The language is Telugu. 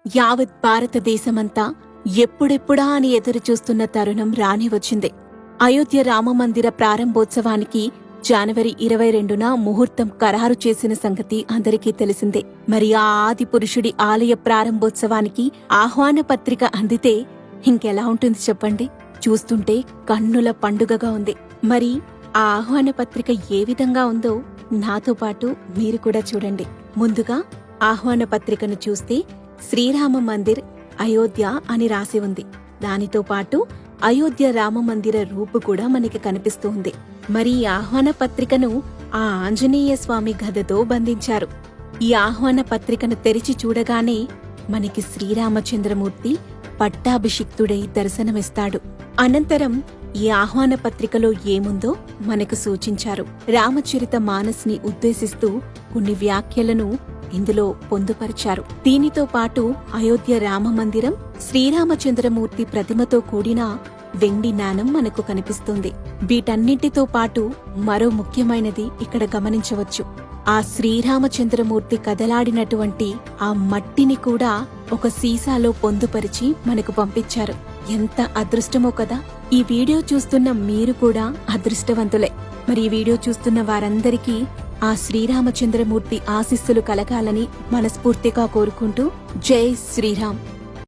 యావత్ భారతదేశమంతా ఎప్పుడెప్పుడా అని ఎదురుచూస్తున్న తరుణం రాని వచ్చింది. అయోధ్య రామమందిర ప్రారంభోత్సవానికి జనవరి 22న ముహూర్తం ఖరారు చేసిన సంగతి అందరికీ తెలిసిందే. మరి ఆ ఆది పురుషుడి ఆలయ ప్రారంభోత్సవానికి ఆహ్వాన పత్రిక అందితే ఇంకెలా ఉంటుంది చెప్పండి. చూస్తుంటే కన్నుల పండుగగా ఉంది. మరి ఆ ఆహ్వాన పత్రిక ఏ విధంగా ఉందో నాతో పాటు మీరు కూడా చూడండి. ముందుగా ఆహ్వాన పత్రికను చూస్తే శ్రీరామ మందిర్ అయోధ్య అని రాసి ఉంది. దానితో పాటు అయోధ్య రామ మందిర రూపు కూడా మనకి కనిపిస్తూ ఉంది. మరి ఈ ఆహ్వాన పత్రికను ఆ ఆంజనేయ స్వామి గదతో బంధించారు. ఈ ఆహ్వాన పత్రికను తెరిచి చూడగానే మనకి శ్రీరామచంద్రమూర్తి పట్టాభిషిక్తుడై దర్శనమిస్తాడు. అనంతరం ఈ ఆహ్వాన పత్రికలో ఏముందో మనకు సూచించారు. రామచరిత మానస్ని ఉద్దేశిస్తూ కొన్ని వ్యాఖ్యలను ఇందులో పొందుపరిచారు. దీనితో పాటు అయోధ్య రామమందిరం, శ్రీరామచంద్రమూర్తి ప్రతిమతో కూడిన వెండి నాణం మనకు కనిపిస్తుంది. వీటన్నింటితో పాటు మరో ముఖ్యమైనది ఇక్కడ గమనించవచ్చు. ఆ శ్రీరామచంద్రమూర్తి కదలాడినటువంటి ఆ మట్టిని కూడా ఒక సీసాలో పొందుపరిచి మనకు పంపించారు. ఎంత అదృష్టమో కదా. ఈ వీడియో చూస్తున్న మీరు కూడా అదృష్టవంతులే. మరి ఈ వీడియో చూస్తున్న వారందరికీ ఆ శ్రీరామచంద్రమూర్తి ఆశీస్సులు కలగాలని మనస్ఫూర్తిగా కోరుకుంటూ జై శ్రీరామ్.